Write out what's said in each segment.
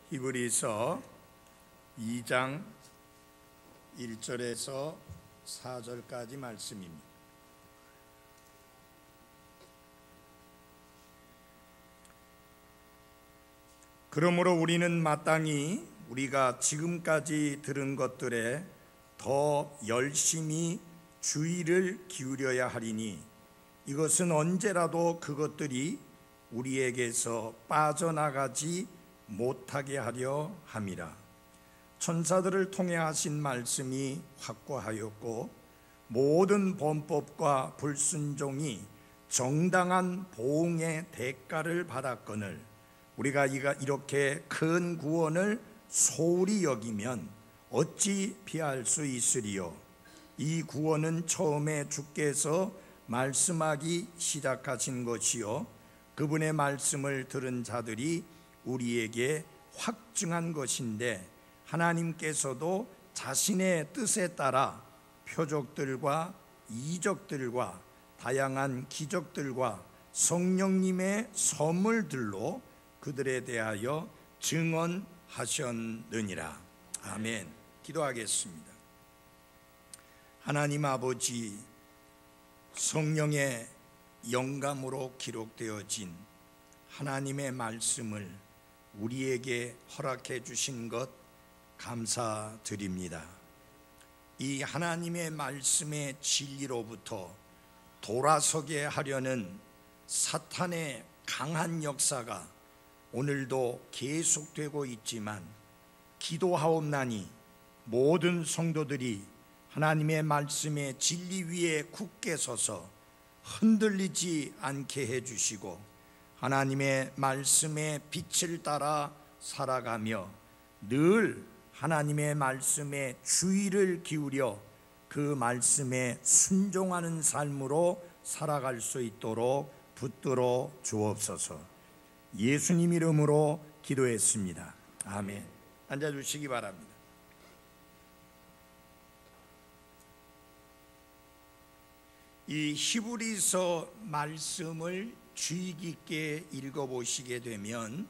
히브리서 2장 1절에서 4절까지 말씀입니다. 그러므로 우리는 마땅히 우리가 지금까지 들은 것들에 더 열심히 주의를 기울여야 하리니 이것은 언제라도 그것들이 우리에게서 빠져나가지 못하게 하려 함이라. 천사들을 통해 하신 말씀이 확고하였고 모든 범법과 불순종이 정당한 보응의 대가를 받았거늘 우리가 이렇게 큰 구원을 소홀히 여기면 어찌 피할 수 있으리요. 이 구원은 처음에 주께서 말씀하기 시작하신 것이요 그분의 말씀을 들은 자들이 우리에게 확증한 것인데 하나님께서도 자신의 뜻에 따라 표적들과 이적들과 다양한 기적들과 성령님의 선물들로 그들에 대하여 증언하셨느니라. 아멘. 기도하겠습니다. 하나님 아버지, 성령의 영감으로 기록되어진 하나님의 말씀을 우리에게 허락해 주신 것 감사드립니다. 이 하나님의 말씀의 진리로부터 돌아서게 하려는 사탄의 강한 역사가 오늘도 계속되고 있지만 기도하옵나니 모든 성도들이 하나님의 말씀의 진리 위에 굳게 서서 흔들리지 않게 해주시고 하나님의 말씀의 빛을 따라 살아가며 늘 하나님의 말씀에 주의를 기울여 그 말씀에 순종하는 삶으로 살아갈 수 있도록 붙들어 주옵소서. 예수님 이름으로 기도했습니다. 아멘. 앉아주시기 바랍니다. 이 히브리서 말씀을 주의 깊게 읽어보시게 되면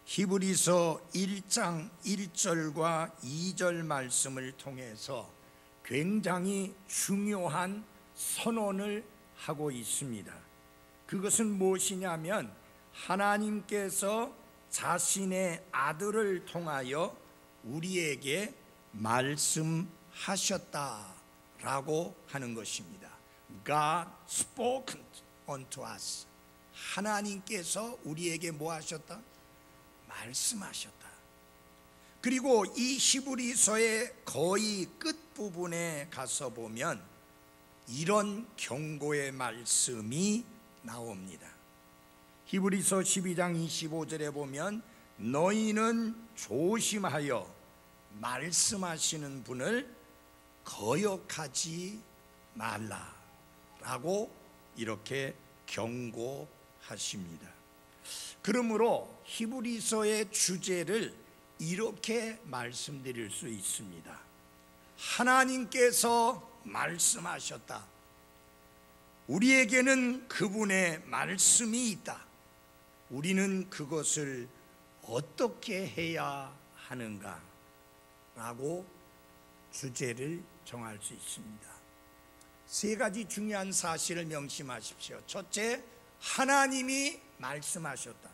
히브리서 1장 1절과 2절 말씀을 통해서 굉장히 중요한 선언을 하고 있습니다. 그것은 무엇이냐면 하나님께서 자신의 아들을 통하여 우리에게 말씀하셨다라고 하는 것입니다. God spoken unto us. 하나님께서 우리에게 뭐 하셨다? 말씀하셨다. 그리고 이 히브리서의 거의 끝부분에 가서 보면 이런 경고의 말씀이 나옵니다. 히브리서 12장 25절에 보면 너희는 조심하여 말씀하시는 분을 거역하지 말라라고 이렇게 경고하십니다. 그러므로 히브리서의 주제를 이렇게 말씀드릴 수 있습니다. 하나님께서 말씀하셨다. 우리에게는 그분의 말씀이 있다. 우리는 그것을 어떻게 해야 하는가? 라고 주제를 정할 수 있습니다. 세 가지 중요한 사실을 명심하십시오. 첫째, 하나님이 말씀하셨다.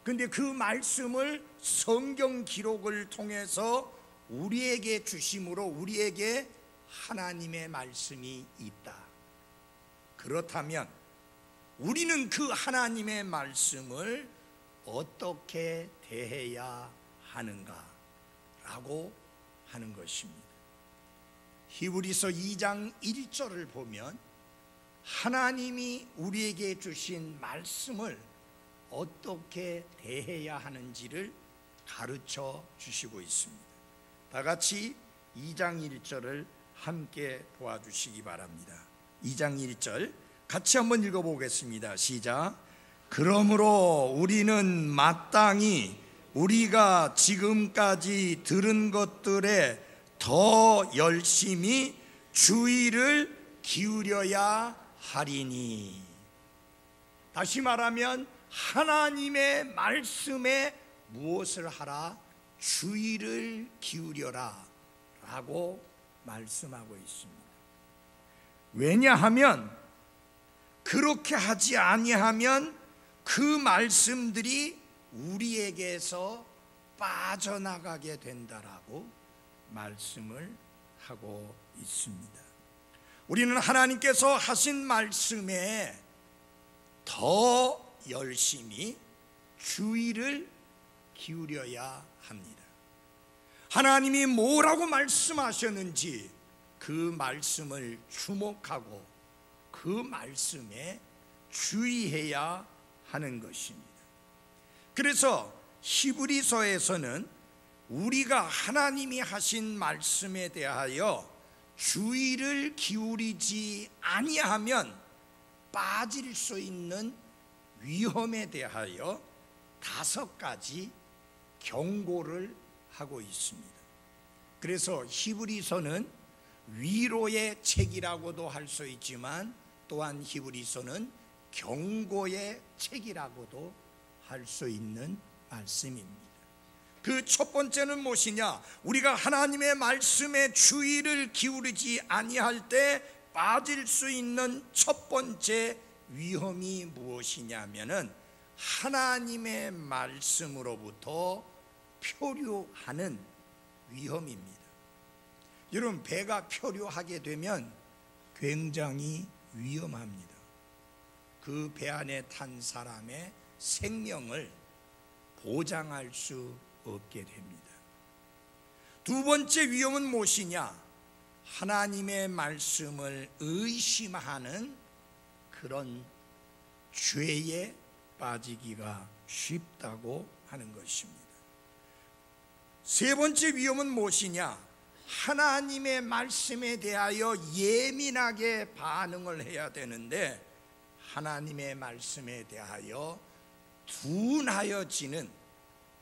근데 그 말씀을 성경 기록을 통해서 우리에게 주심으로 우리에게 하나님의 말씀이 있다. 그렇다면 우리는 그 하나님의 말씀을 어떻게 대해야 하는가라고 하는 것입니다. 히브리서 2장 1절을 보면 하나님이 우리에게 주신 말씀을 어떻게 대해야 하는지를 가르쳐 주시고 있습니다. 다 같이 2장 1절을 함께 보아주시기 바랍니다. 2장 1절 같이 한번 읽어보겠습니다. 시작. 그러므로 우리는 마땅히 우리가 지금까지 들은 것들에 더 열심히 주의를 기울여야 하리니. 다시 말하면 하나님의 말씀에 무엇을 하라? 주의를 기울여라 라고 말씀하고 있습니다. 왜냐하면 그렇게 하지 아니하면 그 말씀들이 우리에게서 빠져나가게 된다라고 말씀을 하고 있습니다. 우리는 하나님께서 하신 말씀에 더 열심히 주의를 기울여야 합니다. 하나님이 뭐라고 말씀하셨는지 그 말씀을 주목하고 그 말씀에 주의해야 하는 것입니다. 그래서 히브리서에서는 우리가 하나님이 하신 말씀에 대하여 주의를 기울이지 아니하면 빠질 수 있는 위험에 대하여 5가지 경고를 하고 있습니다. 그래서 히브리서는 위로의 책이라고도 할 수 있지만 또한 히브리서는 경고의 책이라고도 할 수 있는 말씀입니다. 그 첫 번째는 무엇이냐? 우리가 하나님의 말씀에 주의를 기울이지 아니할 때 빠질 수 있는 첫 번째 위험이 무엇이냐면은 하나님의 말씀으로부터 표류하는 위험입니다. 여러분, 배가 표류하게 되면 굉장히 위험합니다. 그 배 안에 탄 사람의 생명을 보장할 수 없게 됩니다. 두 번째 위험은 무엇이냐? 하나님의 말씀을 의심하는 그런 죄에 빠지기가 쉽다고 하는 것입니다. 세 번째 위험은 무엇이냐? 하나님의 말씀에 대하여 예민하게 반응을 해야 되는데 하나님의 말씀에 대하여 둔하여지는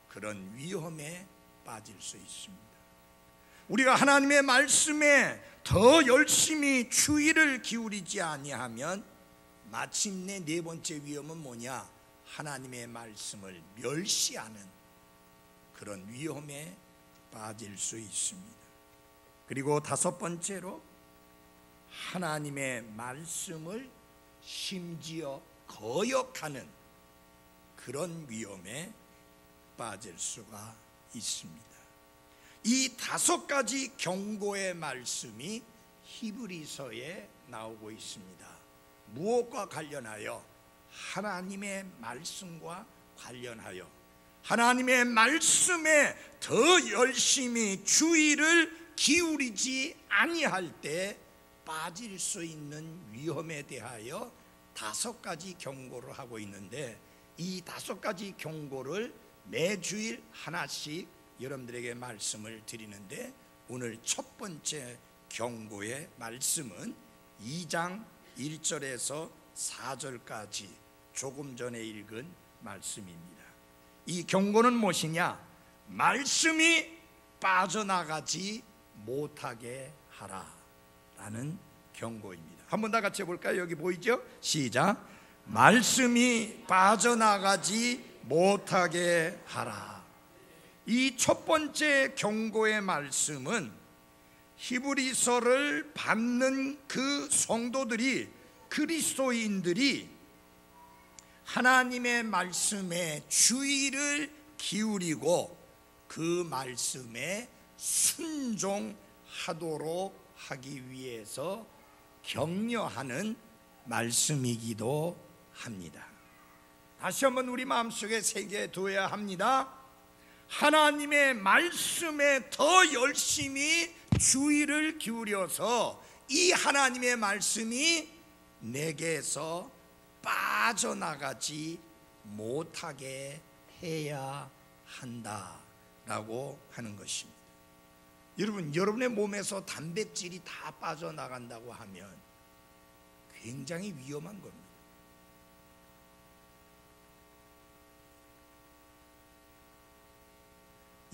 그런 위험에 빠질 수 있습니다. 우리가 하나님의 말씀에 더 열심히 주의를 기울이지 아니하면 마침내 네 번째 위험은 뭐냐? 하나님의 말씀을 멸시하는 그런 위험에 빠질 수 있습니다. 그리고 5번째로 하나님의 말씀을 심지어 거역하는 그런 위험에 빠질 수가 있습니다. 이 5가지 경고의 말씀이 히브리서에 나오고 있습니다. 무엇과 관련하여? 하나님의 말씀과 관련하여 하나님의 말씀에 더 열심히 주의를 기울이지 아니할 때 빠질 수 있는 위험에 대하여 5가지 경고를 하고 있는데 이 5가지 경고를 매주일 하나씩 여러분들에게 말씀을 드리는데 오늘 첫 번째 경고의 말씀은 2장 1절에서 4절까지 조금 전에 읽은 말씀입니다. 이 경고는 무엇이냐? 말씀이 빠져나가지 못하게 하라 라는 경고입니다. 한번 다 같이 해볼까요? 여기 보이죠? 시작. 말씀이 빠져나가지 못하게 하라. 이 첫 번째 경고의 말씀은 히브리서를 받는 그 성도들이, 그리스도인들이 하나님의 말씀에 주의를 기울이고 그 말씀에 순종하도록 하기 위해서 격려하는 말씀이기도 합니다. 다시 한번 우리 마음속에 새겨둬야 합니다. 하나님의 말씀에 더 열심히 주의를 기울여서 이 하나님의 말씀이 내게서 빠져나가지 못하게 해야 한다라고 하는 것입니다. 여러분, 여러분의 몸에서 단백질이 다 빠져나간다고 하면 굉장히 위험한 겁니다.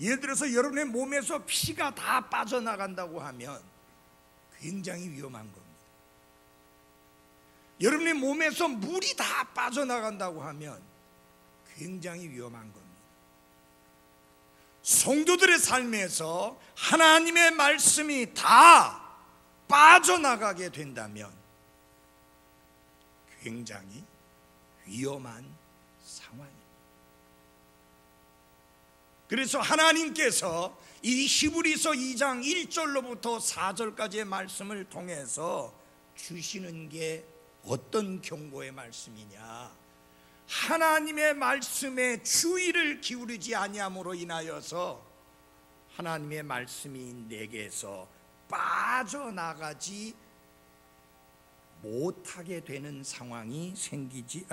예를 들어서 여러분의 몸에서 피가 다 빠져나간다고 하면 굉장히 위험한 겁니다. 여러분의 몸에서 물이 다 빠져나간다고 하면 굉장히 위험한 겁니다. 성도들의 삶에서 하나님의 말씀이 다 빠져나가게 된다면 굉장히 위험한 상황입니다. 그래서 하나님께서 이 히브리서 2장 1절로부터 4절까지의 말씀을 통해서 주시는 게 어떤 경고의 말씀이냐? 하나님의 말씀에 주의를 기울이지 아니함으로 인하여서 하나님의 말씀이 내게서 빠져나가지 못하게 되는 상황이 생기지,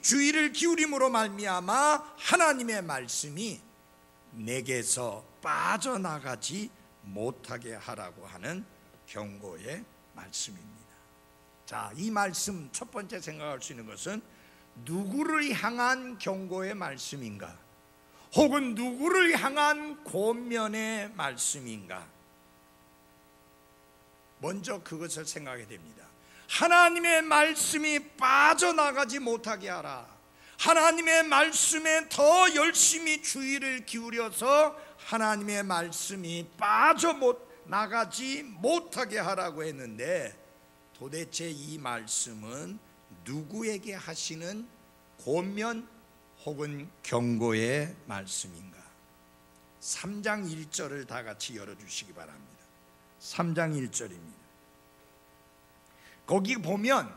주의를 기울임으로 말미암아 하나님의 말씀이 내게서 빠져나가지 못하게 하라고 하는 경고의 말씀입니다. 자, 이 말씀 첫 번째 생각할 수 있는 것은 누구를 향한 경고의 말씀인가? 혹은 누구를 향한 권면의 말씀인가? 먼저 그것을 생각해야 됩니다. 하나님의 말씀이 빠져나가지 못하게 하라. 하나님의 말씀에 더 열심히 주의를 기울여서 하나님의 말씀이 빠져나가지 못하게 하라고 했는데, 도대체 이 말씀은 누구에게 하시는 권면 혹은 경고의 말씀인가? 3장 1절을 다 같이 열어주시기 바랍니다. 3장 1절입니다. 거기 보면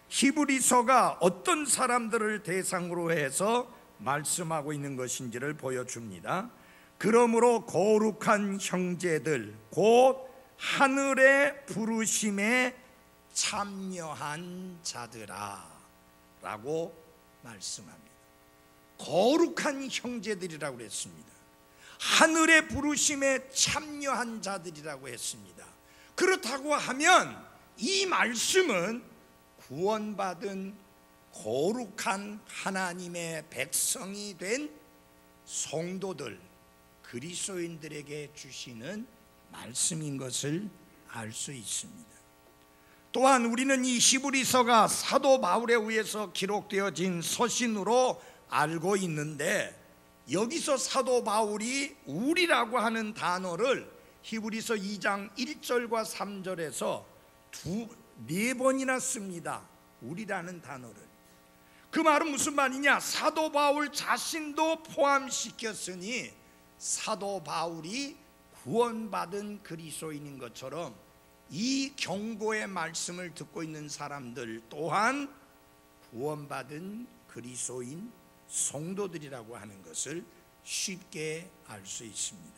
히브리서가 어떤 사람들을 대상으로 해서 말씀하고 있는 것인지를 보여줍니다. 그러므로 거룩한 형제들 곧 하늘의 부르심에 참여한 자들아 라고 말씀합니다. 거룩한 형제들이라고 했습니다. 하늘의 부르심에 참여한 자들이라고 했습니다. 그렇다고 하면 이 말씀은 구원받은 거룩한 하나님의 백성이 된 성도들, 그리스도인들에게 주시는 말씀인 것을 알 수 있습니다. 또한 우리는 이 히브리서가 사도 바울에 의해서 기록되어진 서신으로 알고 있는데, 여기서 사도 바울이 우리라고 하는 단어를 히브리서 2장 1절과 3절에서 네 번이나 씁니다. 우리라는 단어를. 그 말은 무슨 말이냐? 사도 바울 자신도 포함시켰으니 사도 바울이 구원받은 그리스도인인 것처럼 이 경고의 말씀을 듣고 있는 사람들 또한 구원받은 그리스도인 성도들이라고 하는 것을 쉽게 알 수 있습니다.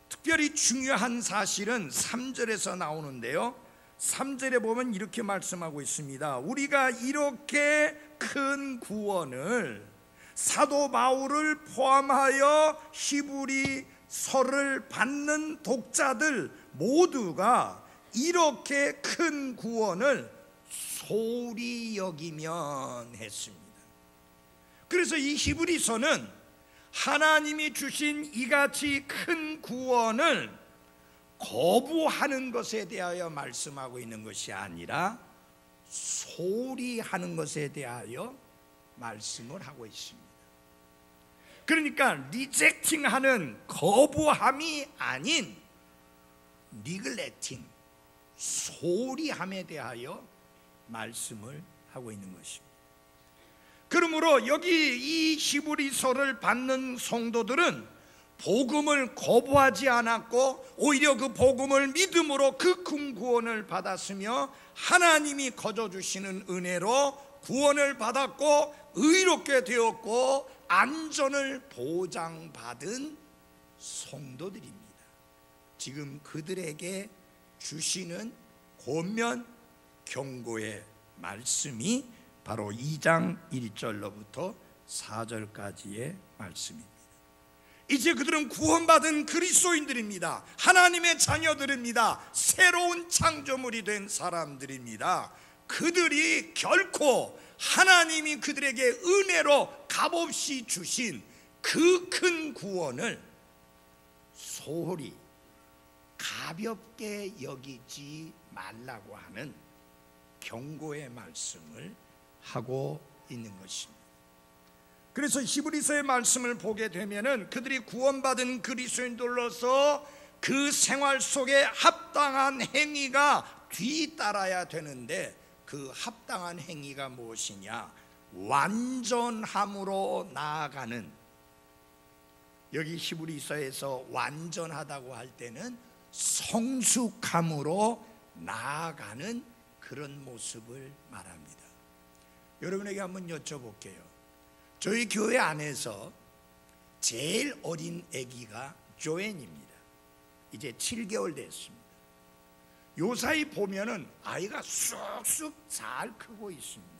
특별히 중요한 사실은 3절에서 나오는데요, 3절에 보면 이렇게 말씀하고 있습니다. 우리가 이렇게 큰 구원을, 사도 바울을 포함하여 히브리서를 받는 독자들 모두가 이렇게 큰 구원을 소홀히 여기면 했습니다. 그래서 이 히브리서는 하나님이 주신 이같이 큰 구원을 거부하는 것에 대하여 말씀하고 있는 것이 아니라 소홀히 하는 것에 대하여 말씀을 하고 있습니다. 그러니까 리젝팅하는, 거부함이 아닌 니글렉팅, 소홀히 함에 대하여 말씀을 하고 있는 것입니다. 그러므로 여기 이 히브리서를 받는 성도들은 복음을 거부하지 않았고 오히려 그 복음을 믿음으로 그 큰 구원을 받았으며 하나님이 거저 주시는 은혜로 구원을 받았고 의롭게 되었고 안전을 보장받은 성도들입니다. 지금 그들에게 주시는 권면, 경고의 말씀이 바로 2장 1절로부터 4절까지의 말씀입니다. 이제 그들은 구원받은 그리스도인들입니다. 하나님의 자녀들입니다. 새로운 창조물이 된 사람들입니다. 그들이 결코 하나님이 그들에게 은혜로 값없이 주신 그 큰 구원을 소홀히 가볍게 여기지 말라고 하는 경고의 말씀을 하고 있는 것입니다. 그래서 히브리서의 말씀을 보게 되면은 그들이 구원받은 그리스도인들로서 그 생활 속에 합당한 행위가 뒤따라야 되는데, 그 합당한 행위가 무엇이냐? 완전함으로 나아가는, 여기 히브리서에서 완전하다고 할 때는 성숙함으로 나아가는 그런 모습을 말합니다. 여러분에게 한번 여쭤볼게요. 저희 교회 안에서 제일 어린 아기가 조앤입니다. 이제 7개월 됐습니다. 요 사이 보면은 아이가 쑥쑥 잘 크고 있습니다.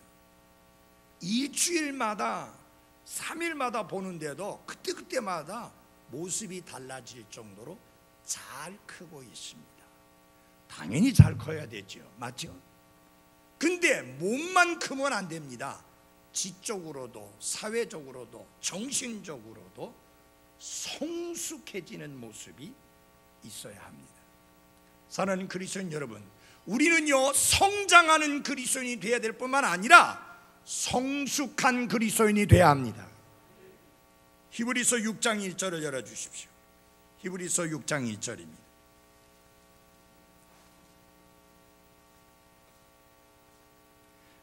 일주일마다 3일마다 보는데도 그때마다 모습이 달라질 정도로 잘 크고 있습니다. 당연히 잘 커야 되죠, 맞죠? 근데 몸만 크면 안 됩니다. 지적으로도 사회적으로도 정신적으로도 성숙해지는 모습이 있어야 합니다. 사랑하는 그리스도인 여러분, 우리는요 성장하는 그리스도인이 되어야 될 뿐만 아니라 성숙한 그리스도인이 되어야 합니다. 히브리서 6장 1절을 열어주십시오. 히브리서 6장 1절입니다.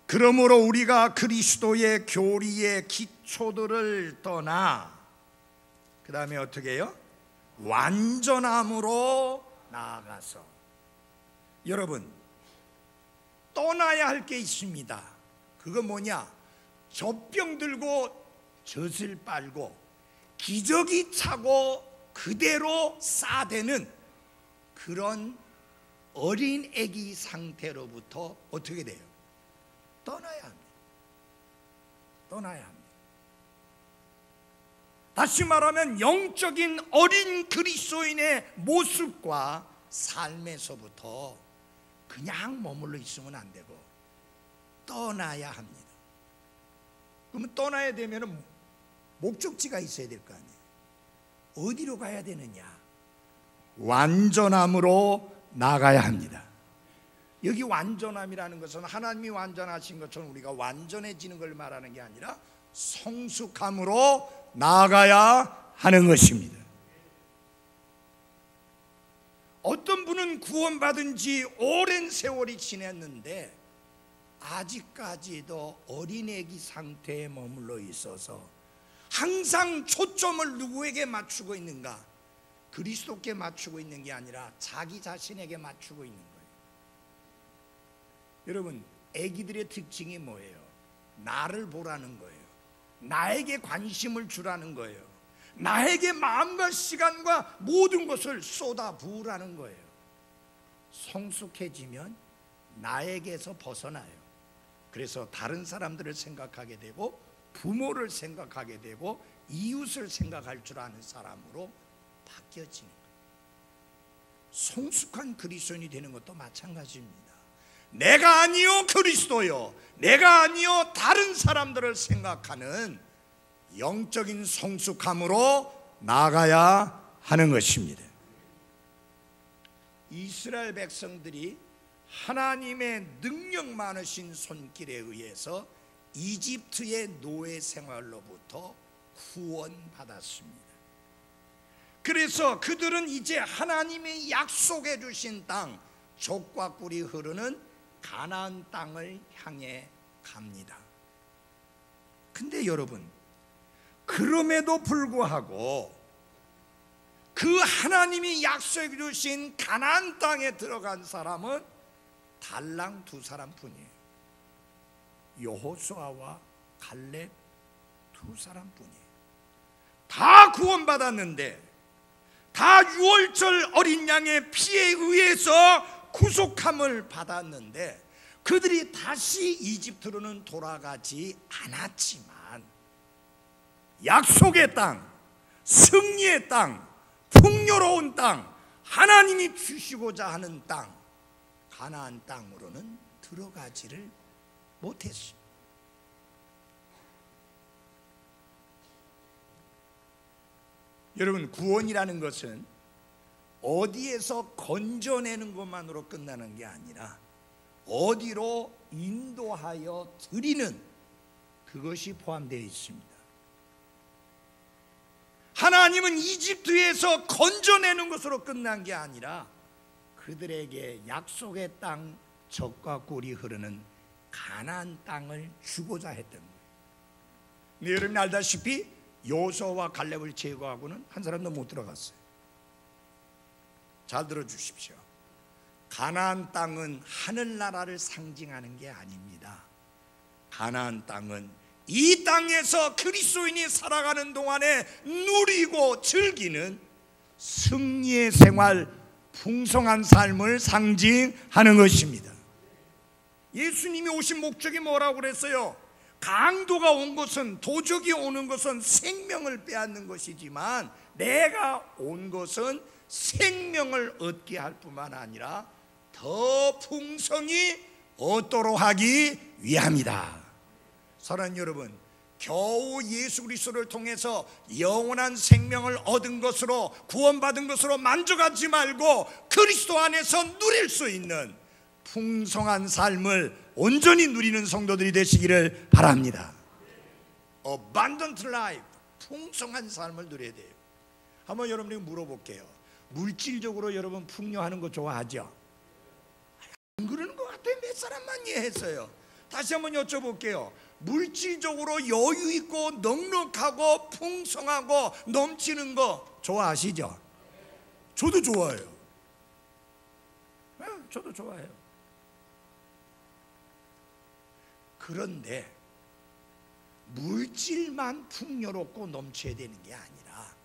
그러므로 우리가 그리스도의 교리의 기초들을 떠나, 그 다음에 어떻게 해요? 완전함으로 나아가서. 여러분, 떠나야 할 게 있습니다. 그건 뭐냐? 젖병 들고 젖을 빨고 기저귀 차고 그대로 싸대는 그런 어린 애기 상태로부터 어떻게 돼요? 떠나야 합니다. 떠나야 합니다. 다시 말하면 영적인 어린 그리스도인의 모습과 삶에서부터 그냥 머물러 있으면 안 되고 떠나야 합니다. 그러면 떠나야 되면 목적지가 있어야 될 거 아니에요. 어디로 가야 되느냐? 완전함으로 나가야 합니다. 여기 완전함이라는 것은 하나님이 완전하신 것처럼 우리가 완전해지는 걸 말하는 게 아니라 성숙함으로 나아가야 하는 것입니다. 어떤 분은 구원받은 지 오랜 세월이 지났는데 아직까지도 어린애기 상태에 머물러 있어서 항상 초점을 누구에게 맞추고 있는가? 그리스도께 맞추고 있는 게 아니라 자기 자신에게 맞추고 있는 거예요. 여러분, 애기들의 특징이 뭐예요? 나를 보라는 거예요. 나에게 관심을 주라는 거예요. 나에게 마음과 시간과 모든 것을 쏟아 부으라는 거예요. 성숙해지면 나에게서 벗어나요. 그래서 다른 사람들을 생각하게 되고 부모를 생각하게 되고 이웃을 생각할 줄 아는 사람으로 바뀌어지는 거예요. 성숙한 그리스도인이 되는 것도 마찬가지입니다. 내가 아니요 그리스도요, 내가 아니요 다른 사람들을 생각하는 영적인 성숙함으로 나아가야 하는 것입니다. 이스라엘 백성들이 하나님의 능력 많으신 손길에 의해서 이집트의 노예 생활로부터 구원받았습니다. 그래서 그들은 이제 하나님이 약속해 주신 땅, 젖과 꿀이 흐르는 가나안 땅을 향해 갑니다. 근데 여러분, 그럼에도 불구하고 그 하나님이 약속해 주신 가나안 땅에 들어간 사람은 달랑 2사람뿐이에요. 여호수아와 갈렙 2사람뿐이에요. 다 구원받았는데, 다 유월절 어린 양의 피에 의해서 구속함을 받았는데 그들이 다시 이집트로는 돌아가지 않았지만 약속의 땅, 승리의 땅, 풍요로운 땅, 하나님이 주시고자 하는 땅, 가나안 땅으로는 들어가지를 못했습니다. 여러분, 구원이라는 것은 어디에서 건져내는 것만으로 끝나는 게 아니라 어디로 인도하여 드리는 그것이 포함되어 있습니다. 하나님은 이집트에서 건져내는 것으로 끝난 게 아니라 그들에게 약속의 땅, 젖과 꿀이 흐르는 가나안 땅을 주고자 했던 거예요. 근데 여러분이 알다시피 여호수아와 갈렙을 제거하고는 한 사람도 못 들어갔어요. 잘 들어주십시오. 가나안 땅은 하늘나라를 상징하는 게 아닙니다. 가나안 땅은 이 땅에서 그리스도인이 살아가는 동안에 누리고 즐기는 승리의 생활, 풍성한 삶을 상징하는 것입니다. 예수님이 오신 목적이 뭐라고 그랬어요? 강도가 온 것은, 도적이 오는 것은 생명을 빼앗는 것이지만 내가 온 것은 생명을 얻게 할 뿐만 아니라 더 풍성히 얻도록 하기 위함이다. 사랑하는 여러분, 겨우 예수 그리스도를 통해서 영원한 생명을 얻은 것으로, 구원받은 것으로 만족하지 말고 그리스도 안에서 누릴 수 있는 풍성한 삶을 온전히 누리는 성도들이 되시기를 바랍니다. Abundant life, 풍성한 삶을 누려야 돼요. 한번 여러분에게 물어볼게요. 물질적으로 여러분 풍요하는 거 좋아하죠? 안 그러는 것 같아요. 몇 사람만 이해했어요. 다시 한번 여쭤볼게요. 물질적으로 여유 있고 넉넉하고 풍성하고 넘치는 거 좋아하시죠? 저도 좋아해요. 저도 좋아해요. 그런데 물질만 풍요롭고 넘쳐야 되는 게 아니라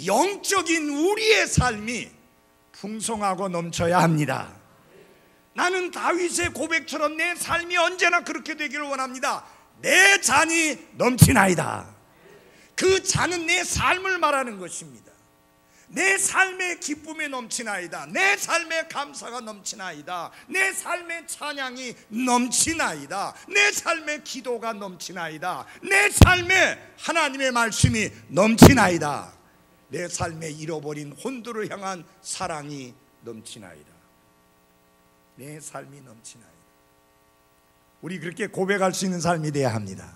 영적인 우리의 삶이 풍성하고 넘쳐야 합니다. 나는 다윗의 고백처럼 내 삶이 언제나 그렇게 되기를 원합니다. 내 잔이 넘치나이다. 그 잔은 내 삶을 말하는 것입니다. 내 삶의 기쁨이 넘치나이다. 내 삶의 감사가 넘치나이다. 내 삶의 찬양이 넘치나이다. 내 삶의 기도가 넘치나이다. 내 삶에 하나님의 말씀이 넘치나이다. 내 삶에 잃어버린 혼들을 향한 사랑이 넘치나이다. 내 삶이 넘치나이다. 우리 그렇게 고백할 수 있는 삶이 되어야 합니다.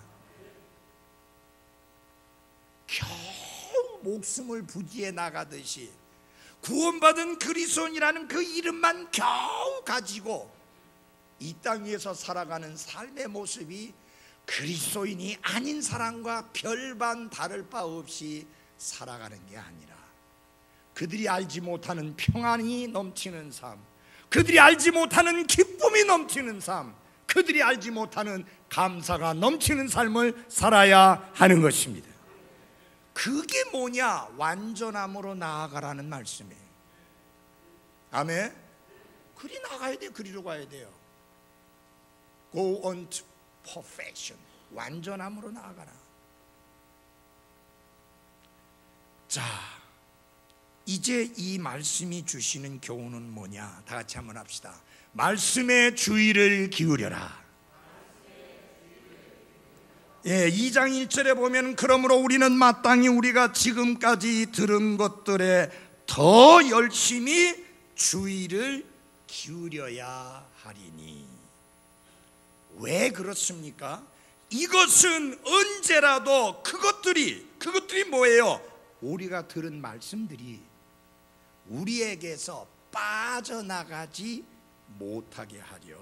겨우 목숨을 부지해 나가듯이 구원받은 그리스도인이라는 그 이름만 겨우 가지고 이 땅 위에서 살아가는 삶의 모습이 그리스도인이 아닌 사람과 별반 다를 바 없이 살아가는 게 아니라 그들이 알지 못하는 평안이 넘치는 삶, 그들이 알지 못하는 기쁨이 넘치는 삶, 그들이 알지 못하는 감사가 넘치는 삶을 살아야 하는 것입니다. 그게 뭐냐? 완전함으로 나아가라는 말씀이에요. 아멘. 그리 나가야 돼요. 그리로 가야 돼요. Go on to perfection. 완전함으로 나아가라. 자, 이제 이 말씀이 주시는 교훈은 뭐냐? 다 같이 한번 합시다. 말씀에 주의를 기울여라. 2장 1절에 보면 그러므로 우리는 마땅히 우리가 지금까지 들은 것들에 더 열심히 주의를 기울여야 하리니. 왜 그렇습니까? 이것은 언제라도 그것들이 뭐예요? 우리가 들은 말씀들이 우리에게서 빠져나가지 못하게 하려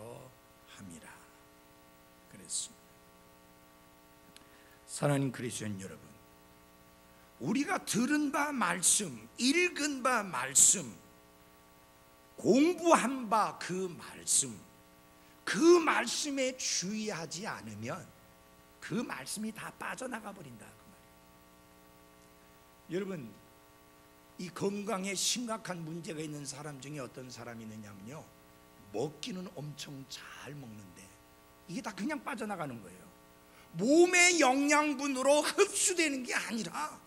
함이라 그랬습니다. 사랑하는 그리스도인 여러분, 우리가 들은 바 말씀, 읽은 바 말씀, 공부한 바 그 말씀, 그 말씀에 주의하지 않으면 그 말씀이 다 빠져나가 버린다 그 말이에요. 여러분, 이 건강에 심각한 문제가 있는 사람 중에 어떤 사람이 있느냐면요, 먹기는 엄청 잘 먹는데 이게 다 그냥 빠져나가는 거예요. 몸의 영양분으로 흡수되는 게 아니라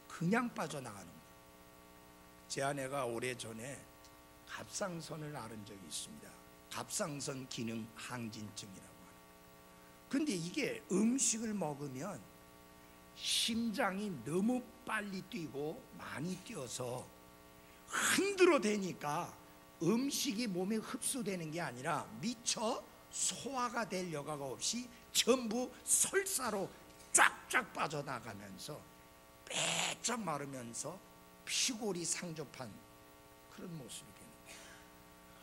그냥 빠져나가는 거예요. 제 아내가 오래전에 갑상선을 앓은 적이 있습니다. 갑상선 기능 항진증이라고 하는. 근데 이게 음식을 먹으면 심장이 너무 빨리 뛰고 많이 뛰어서 흔들어 대니까 음식이 몸에 흡수되는 게 아니라 미처 소화가 될 여가가 없이 전부 설사로 쫙쫙 빠져나가면서 빼짝 마르면서 피골이 상접한 그런 모습이 되는 거예요.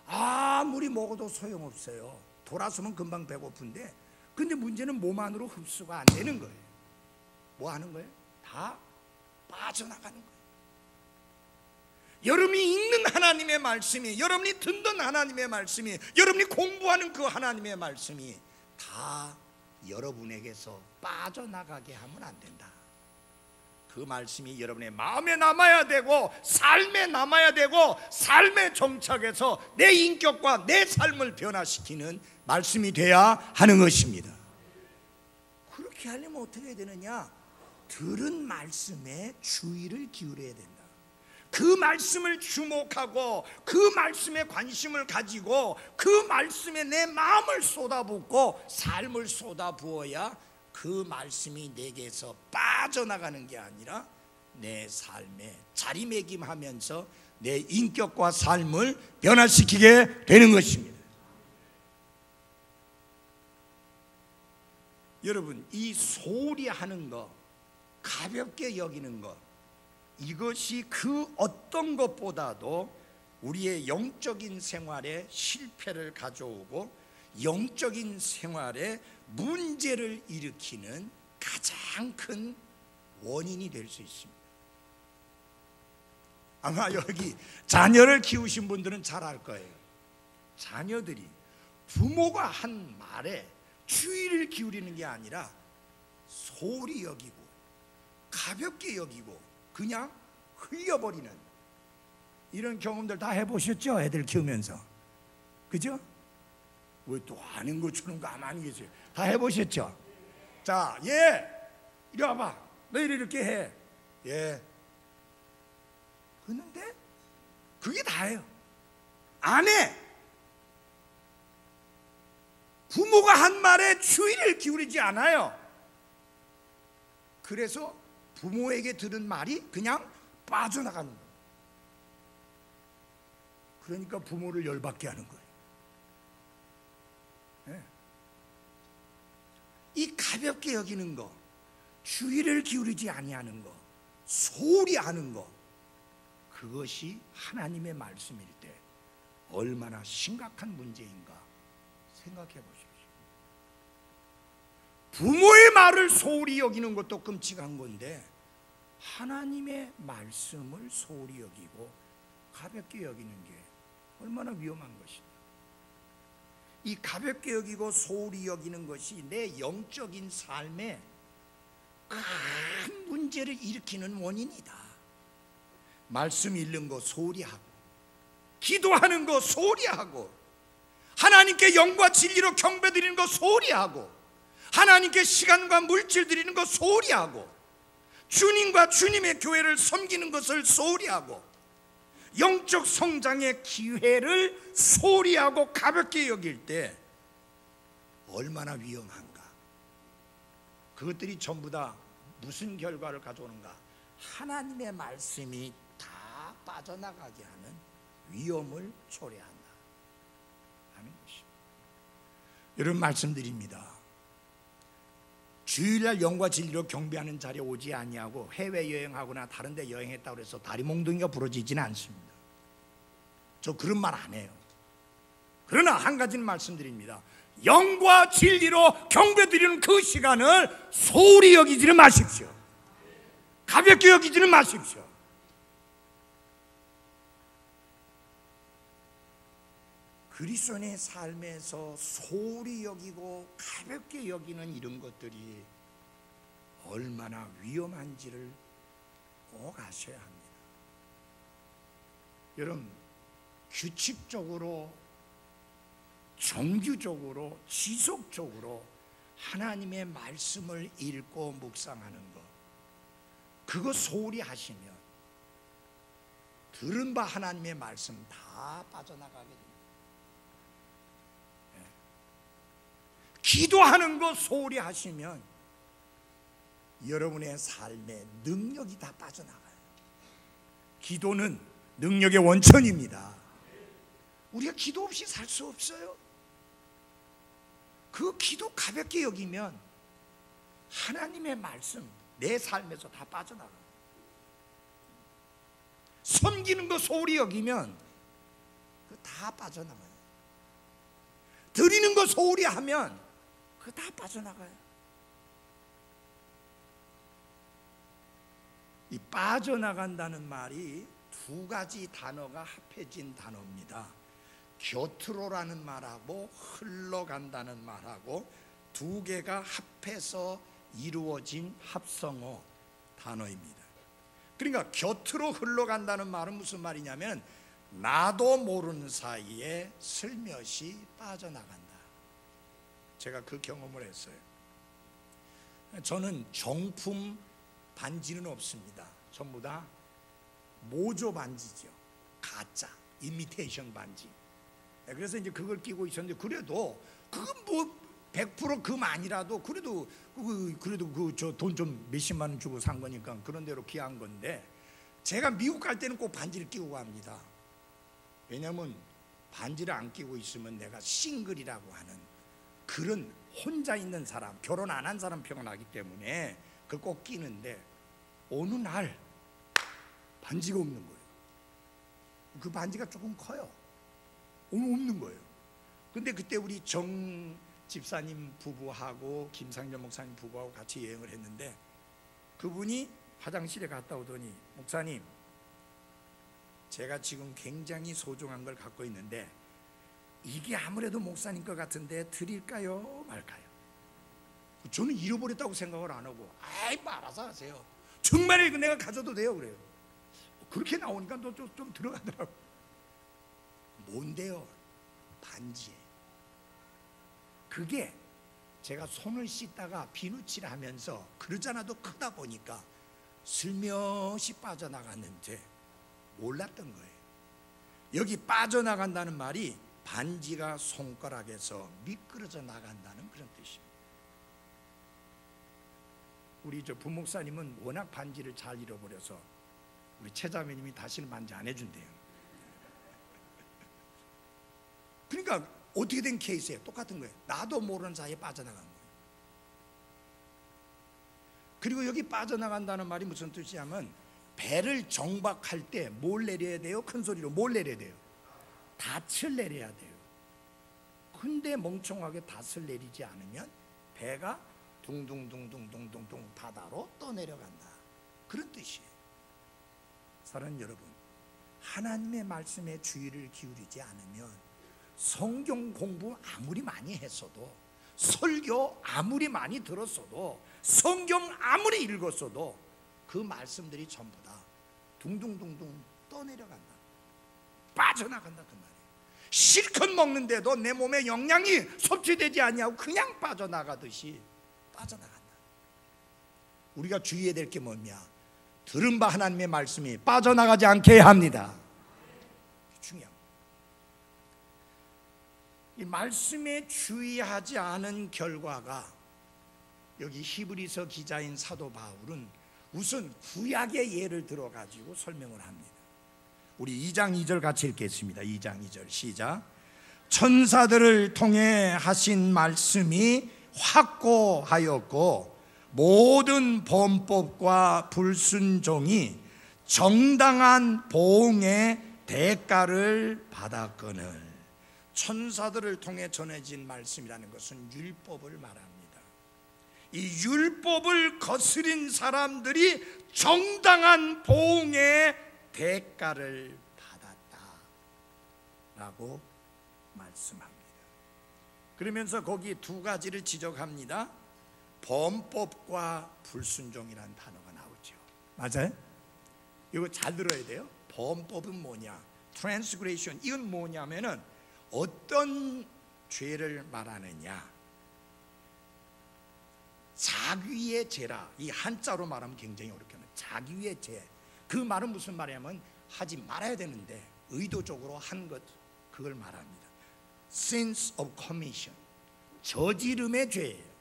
아무리 먹어도 소용없어요. 돌아서면 금방 배고픈데, 근데 문제는 몸 안으로 흡수가 안 되는 거예요. 뭐 하는 거예요? 다 빠져나가는 거예요. 여러분이 읽는 하나님의 말씀이, 여러분이 듣는 하나님의 말씀이, 여러분이 공부하는 그 하나님의 말씀이 다 여러분에게서 빠져나가게 하면 안 된다. 그 말씀이 여러분의 마음에 남아야 되고, 삶에 남아야 되고, 삶에 정착해서 내 인격과 내 삶을 변화시키는 말씀이 돼야 하는 것입니다. 그렇게 하려면 어떻게 해야 되느냐? 들은 말씀에 주의를 기울여야 된다. 그 말씀을 주목하고 그 말씀에 관심을 가지고 그 말씀에 내 마음을 쏟아붓고 삶을 쏟아부어야 그 말씀이 내게서 빠져나가는 게 아니라 내 삶에 자리매김하면서 내 인격과 삶을 변화시키게 되는 것입니다. 여러분, 이 소홀히 하는 것, 가볍게 여기는 것, 이것이 그 어떤 것보다도 우리의 영적인 생활에 실패를 가져오고 영적인 생활에 문제를 일으키는 가장 큰 원인이 될 수 있습니다. 아마 여기 자녀를 키우신 분들은 잘 알 거예요. 자녀들이 부모가 한 말에 주의를 기울이는 게 아니라 소홀히 여기고 가볍게 여기고 그냥 흘려버리는 이런 경험들 다 해보셨죠? 애들 키우면서. 그죠? 왜 또 아는 것처럼 가만히 계세요? 다 해보셨죠? 자, 얘 이리 와봐. 너 이렇게 해. 예. 그런데 그게 다예요. 안 해. 부모가 한 말에 주의를 기울이지 않아요. 그래서 부모에게 들은 말이 그냥 빠져나가는 거예요. 그러니까 부모를 열받게 하는 거예요. 네. 이 가볍게 여기는 거, 주의를 기울이지 아니하는 거, 소홀히 하는 거, 그것이 하나님의 말씀일 때 얼마나 심각한 문제인가 생각해 보십시오. 부모의 말을 소홀히 여기는 것도 끔찍한 건데 하나님의 말씀을 소홀히 여기고 가볍게 여기는 게 얼마나 위험한 것이냐. 이 가볍게 여기고 소홀히 여기는 것이 내 영적인 삶에 큰 문제를 일으키는 원인이다. 말씀 읽는 거 소홀히 하고, 기도하는 거 소홀히 하고, 하나님께 영과 진리로 경배드리는 거 소홀히 하고, 하나님께 시간과 물질 드리는 거 소홀히 하고, 주님과 주님의 교회를 섬기는 것을 소홀히 하고, 영적 성장의 기회를 소홀히 하고 가볍게 여길 때 얼마나 위험한가. 그것들이 전부 다 무슨 결과를 가져오는가? 하나님의 말씀이 다 빠져나가게 하는 위험을 초래한다 하는 것입니다. 여러분, 말씀드립니다. 주일날 영과 진리로 경배하는 자리에 오지 아니하고 해외여행하거나 다른 데 여행했다고 해서 다리 몽둥이가 부러지지는 않습니다. 저 그런 말 안 해요. 그러나 한 가지는 말씀드립니다. 영과 진리로 경배드리는 그 시간을 소홀히 여기지는 마십시오. 가볍게 여기지는 마십시오. 그리스도인의 삶에서 소홀히 여기고 가볍게 여기는 이런 것들이 얼마나 위험한지를 꼭 아셔야 합니다. 여러분, 규칙적으로, 정규적으로, 지속적으로 하나님의 말씀을 읽고 묵상하는 것, 그거 소홀히 하시면 들은 바 하나님의 말씀 다 빠져나가게 됩니다. 기도하는 거 소홀히 하시면 여러분의 삶에 능력이 다 빠져나가요. 기도는 능력의 원천입니다. 우리가 기도 없이 살 수 없어요. 그 기도 가볍게 여기면 하나님의 말씀 내 삶에서 다 빠져나가요. 섬기는 거 소홀히 여기면 그거 다 빠져나가요. 드리는 거 소홀히 하면 그거 다 빠져나가요. 이 빠져나간다는 말이 두 가지 단어가 합해진 단어입니다. 곁으로라는 말하고 흘러간다는 말하고 두 개가 합해서 이루어진 합성어 단어입니다. 그러니까 곁으로 흘러간다는 말은 무슨 말이냐면 나도 모르는 사이에 슬며시 빠져나간다. 제가 그 경험을 했어요. 저는 정품 반지는 없습니다. 전부 다 모조 반지죠. 가짜, 이미테이션 반지. 그래서 이제 그걸 끼고 있었는데 그래도 그건 뭐 100% 금 아니라도 그래도 그 저 돈 좀 몇십만 원 주고 산 거니까 그런 대로 귀한 건데 제가 미국 갈 때는 꼭 반지를 끼고 갑니다. 왜냐하면 반지를 안 끼고 있으면 내가 싱글이라고 하는 그런 혼자 있는 사람, 결혼 안 한 사람 표현하기 때문에 그걸 꼭 끼는데 어느 날 반지가 없는 거예요. 그 반지가 조금 커요. 오늘 없는 거예요. 근데 그때 우리 정 집사님 부부하고 김상전 목사님 부부하고 같이 여행을 했는데 그분이 화장실에 갔다 오더니 목사님, 제가 지금 굉장히 소중한 걸 갖고 있는데 이게 아무래도 목사님 것 같은데 드릴까요 말까요? 저는 잃어버렸다고 생각을 안 하고 아이 뭐 알아서 하세요. 정말 이거 내가 가져도 돼요 그래요. 그렇게 나오니까 또 좀 들어가더라고. 뭔데요? 반지예요. 그게 제가 손을 씻다가 비누칠 하면서 그러잖아도 크다 보니까 슬며시 빠져나갔는데 몰랐던 거예요. 여기 빠져나간다는 말이 반지가 손가락에서 미끄러져 나간다는 그런 뜻입니다. 우리 저 부목사님은 워낙 반지를 잘 잃어버려서 우리 최자매님이 다시는 반지 안 해준대요. 그러니까 어떻게 된 케이스예요? 똑같은 거예요. 나도 모르는 사이에 빠져나간 거예요. 그리고 여기 빠져나간다는 말이 무슨 뜻이냐면 배를 정박할 때 뭘 내려야 돼요? 큰 소리로 뭘 내려야 돼요? 닻을 내려야 돼요. 근데 멍청하게 닻을 내리지 않으면 배가 둥둥둥둥둥둥둥 바다로 떠내려간다. 그런 뜻이에요. 사랑하는 여러분, 하나님의 말씀에 주의를 기울이지 않으면 성경 공부 아무리 많이 했어도 설교 아무리 많이 들었어도 성경 아무리 읽었어도 그 말씀들이 전부 다 둥둥둥둥 떠내려간다. 빠져나간다 그 말이에요. 실컷 먹는데도 내 몸에 영양이 섭취되지 않냐고 그냥 빠져나가듯이 빠져나간다. 우리가 주의해야 될 게 뭐냐? 들은 바 하나님의 말씀이 빠져나가지 않게 해야 합니다. 중요합니다. 이 말씀에 주의하지 않은 결과가 여기 히브리서 기자인 사도 바울은 우선 구약의 예를 들어가지고 설명을 합니다. 우리 2장 2절 같이 읽겠습니다. 2장 2절 시작. 천사들을 통해 하신 말씀이 확고하였고 모든 범법과 불순종이 정당한 보응의 대가를 받았거늘. 천사들을 통해 전해진 말씀이라는 것은 율법을 말합니다. 이 율법을 거스린 사람들이 정당한 보응의 대가를 받았다라고 말씀합니다. 그러면서 거기 두 가지를 지적합니다. 범법과 불순종이라는 단어가 나오죠. 맞아요? 이거 잘 들어야 돼요. 범법은 뭐냐? transgression. 이건 뭐냐면은 어떤 죄를 말하느냐? 자귀의 죄라. 이 한자로 말하면 굉장히 어렵게 합니다. 자귀의 죄. 그 말은 무슨 말이냐면 하지 말아야 되는데 의도적으로 한 것, 그걸 말합니다. sins of commission. 저지름의 죄예요.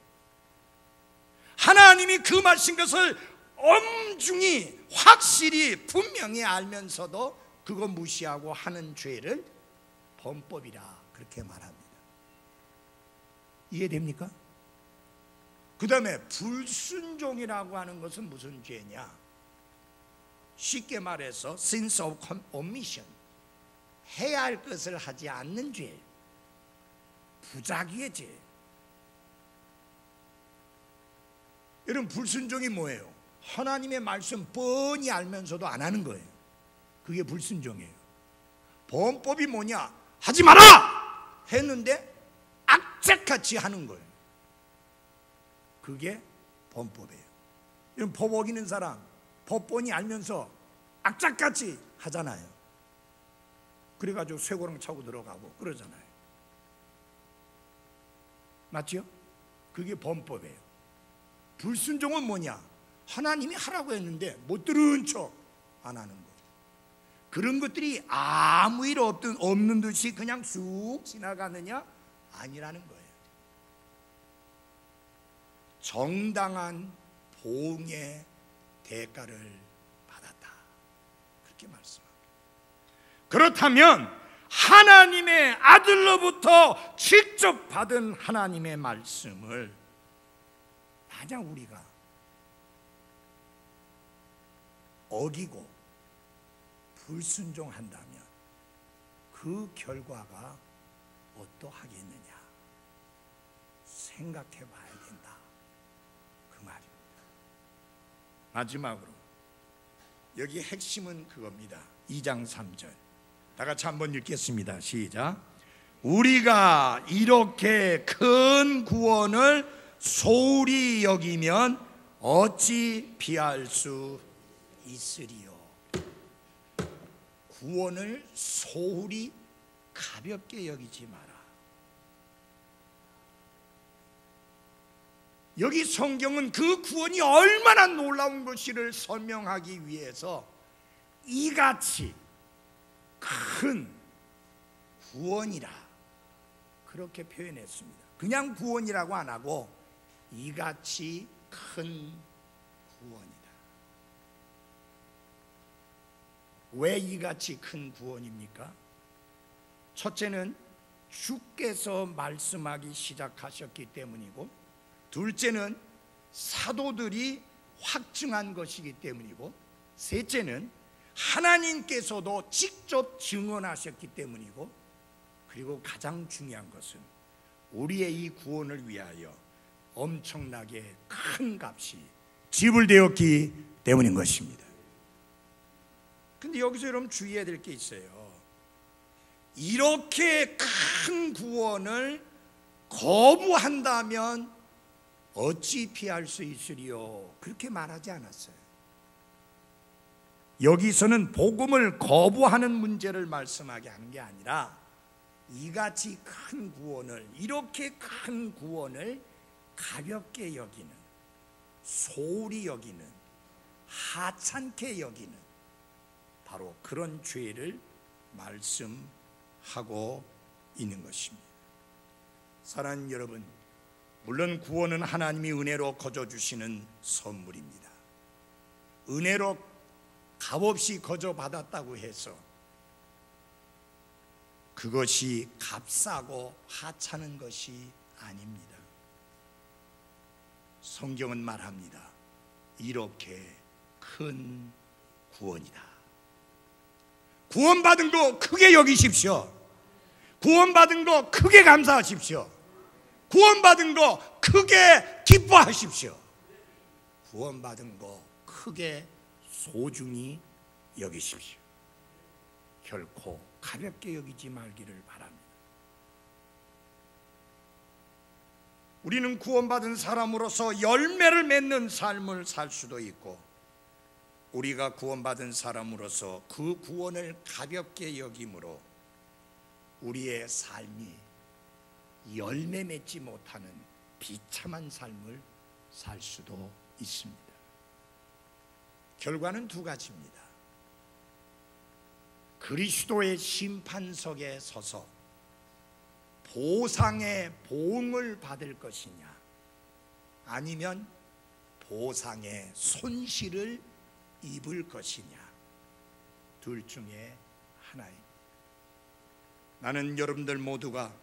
하나님이 그 말씀 것을 엄중히 확실히 분명히 알면서도 그거 무시하고 하는 죄를 범법이라 그렇게 말합니다. 이해됩니까? 그 다음에 불순종이라고 하는 것은 무슨 죄냐? 쉽게 말해서 sins of omission, 해야 할 것을 하지 않는 죄, 부작위의 죄. 여러분, 불순종이 뭐예요? 하나님의 말씀 뻔히 알면서도 안 하는 거예요. 그게 불순종이에요. 범법이 뭐냐? 하지 마라! 했는데 악착같이 하는 거예요. 그게 범법이에요. 여러분, 법 어기는 사람 법 뻔히 알면서 악착같이 하잖아요. 그래가지고 쇠고랑 차고 들어가고 그러잖아요. 맞죠? 그게 범법이에요. 불순종은 뭐냐? 하나님이 하라고 했는데 못 들은 척 안 하는 거. 그런 것들이 아무 일 없는 듯이 그냥 쑥 지나가느냐? 아니라는 거예요. 정당한 보응의 대가를 받았다, 그렇게 말씀합니다. 그렇다면 하나님의 아들로부터 직접 받은 하나님의 말씀을 만약 우리가 어기고 불순종한다면 그 결과가 어떠하겠느냐 생각해 봐야 된다, 그 말입니다. 마지막으로 여기 핵심은 그겁니다. 2장 3절 다 같이 한번 읽겠습니다. 시작. 우리가 이렇게 큰 구원을 소홀히 여기면 어찌 피할 수 있으리요. 구원을 소홀히 가볍게 여기지 마라. 여기 성경은 그 구원이 얼마나 놀라운 것인지를 설명하기 위해서 이같이 큰 구원이라 그렇게 표현했습니다. 그냥 구원이라고 안 하고 이같이 큰 구원이다. 왜 이같이 큰 구원입니까? 첫째는 주께서 말씀하기 시작하셨기 때문이고, 둘째는 사도들이 확증한 것이기 때문이고, 셋째는 하나님께서도 직접 증언하셨기 때문이고, 그리고 가장 중요한 것은 우리의 이 구원을 위하여 엄청나게 큰 값이 지불되었기 때문인 것입니다. 근데 여기서 여러분 주의해야 될 게 있어요. 이렇게 큰 구원을 거부한다면 어찌 피할 수 있으리요, 그렇게 말하지 않았어요. 여기서는 복음을 거부하는 문제를 말씀하게 하는 게 아니라 이같이 큰 구원을, 이렇게 큰 구원을 가볍게 여기는, 소홀히 여기는, 하찮게 여기는 바로 그런 죄를 말씀하고 있는 것입니다. 사랑하는 여러분, 물론 구원은 하나님이 은혜로 거저 주시는 선물입니다. 은혜로 값없이 거저 받았다고 해서 그것이 값싸고 하찮은 것이 아닙니다. 성경은 말합니다. 이렇게 큰 구원이다. 구원받은 거 크게 여기십시오. 구원받은 거 크게 감사하십시오. 구원받은 거 크게 기뻐하십시오. 구원받은 거 크게 소중히 여기십시오. 결코 가볍게 여기지 말기를 바랍니다. 우리는 구원받은 사람으로서 열매를 맺는 삶을 살 수도 있고, 우리가 구원받은 사람으로서 그 구원을 가볍게 여김으로 우리의 삶이 열매 맺지 못하는 비참한 삶을 살 수도 있습니다. 결과는 두 가지입니다. 그리스도의 심판석에 서서 보상의 보응을 받을 것이냐, 아니면 보상의 손실을 입을 것이냐, 둘 중에 하나입니다. 나는 여러분들 모두가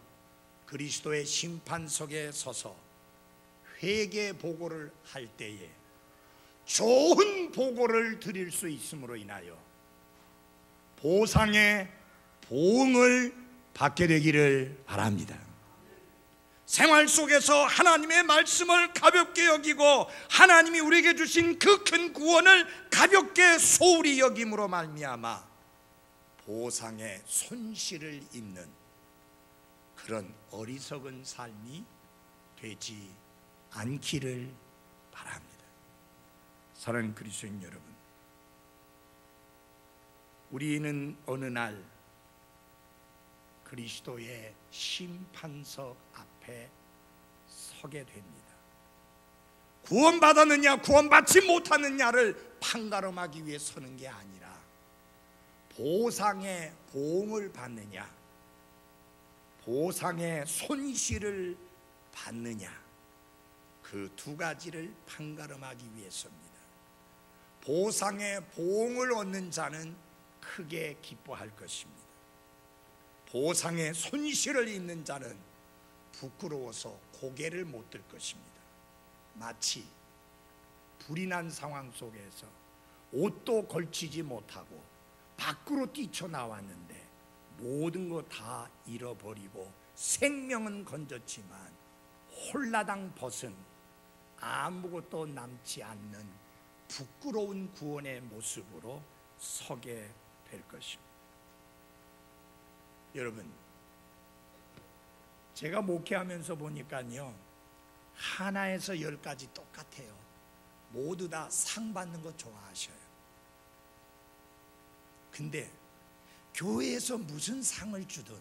그리스도의 심판석에 서서 회개 보고를 할 때에 좋은 보고를 드릴 수 있음으로 인하여 보상의 보응을 받게 되기를 바랍니다. 생활 속에서 하나님의 말씀을 가볍게 여기고 하나님이 우리에게 주신 그 큰 구원을 가볍게 소홀히 여김으로 말미암아 보상의 손실을 입는 그런 어리석은 삶이 되지 않기를 바랍니다. 사랑하는 그리스도인 여러분, 우리는 어느 날 그리스도의 심판석 앞에 서게 됩니다. 구원받았느냐 구원받지 못하느냐를 판가름하기 위해 서는 게 아니라 보상의 보응을 받느냐 보상의 손실을 받느냐, 그 두 가지를 판가름하기 위해서입니다. 보상의 보응을 얻는 자는 크게 기뻐할 것입니다. 보상의 손실을 입는 자는 부끄러워서 고개를 못 들 것입니다. 마치 불이 난 상황 속에서 옷도 걸치지 못하고 밖으로 뛰쳐나왔는데 모든 거 다 잃어버리고 생명은 건졌지만 홀라당 벗은 아무것도 남지 않는 부끄러운 구원의 모습으로 서게 될 것입니다. 여러분, 제가 목회하면서 보니까요, 하나에서 10까지 똑같아요. 모두 다 상 받는 거 좋아하셔요. 근데 교회에서 무슨 상을 주든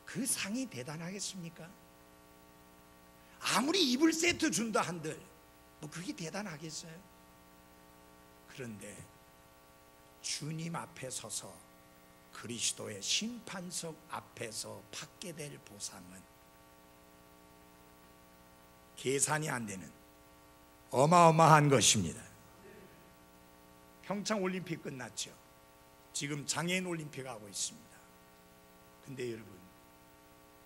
그 상이 대단하겠습니까? 아무리 이불 세트 준다 한들 뭐 그게 대단하겠어요? 그런데 주님 앞에 서서 그리스도의 심판석 앞에서 받게 될 보상은 계산이 안 되는 어마어마한 것입니다. 평창 올림픽 끝났죠. 지금 장애인 올림픽 하고 있습니다. 근데 여러분,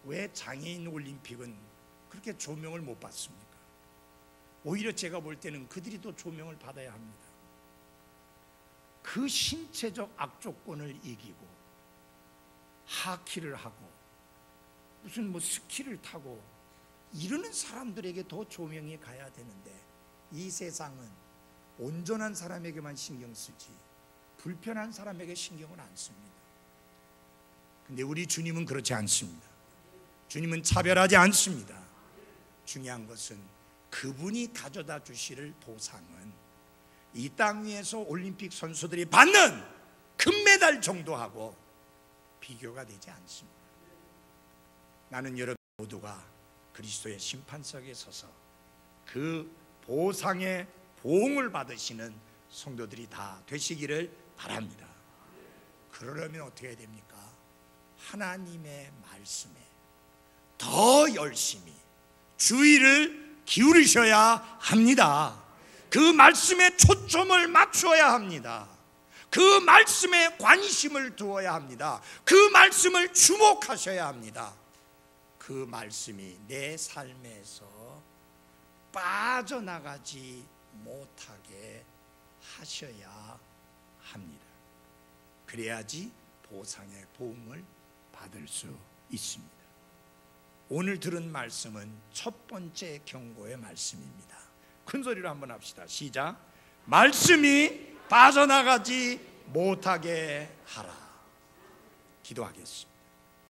왜 장애인 올림픽은 그렇게 조명을 못 받습니까? 오히려 제가 볼 때는 그들이 더 조명을 받아야 합니다. 그 신체적 악조건을 이기고 하키를 하고 무슨 뭐 스키를 타고 이러는 사람들에게 더 조명이 가야 되는데, 이 세상은 온전한 사람에게만 신경 쓰지 불편한 사람에게 신경을 안 씁니다. 근데 우리 주님은 그렇지 않습니다. 주님은 차별하지 않습니다. 중요한 것은 그분이 가져다 주실 보상은 이 땅 위에서 올림픽 선수들이 받는 금메달 정도하고 비교가 되지 않습니다. 나는 여러분 모두가 그리스도의 심판석에 서서 그 보상의 보응을 받으시는 성도들이 다 되시기를 바랍니다. 그러려면 어떻게 해야 됩니까? 하나님의 말씀에 더 열심히 주의를 기울이셔야 합니다. 그 말씀에 초점을 맞춰야 합니다. 그 말씀에 관심을 두어야 합니다. 그 말씀을 주목하셔야 합니다. 그 말씀이 내 삶에서 빠져나가지 못하게 하셔야 합니다. 그래야지 보상의 보응을 받을 수 있습니다. 오늘 들은 말씀은 첫 번째 경고의 말씀입니다. 큰 소리로 한번 합시다. 시작. 말씀이 빠져나가지 못하게 하라. 기도하겠습니다.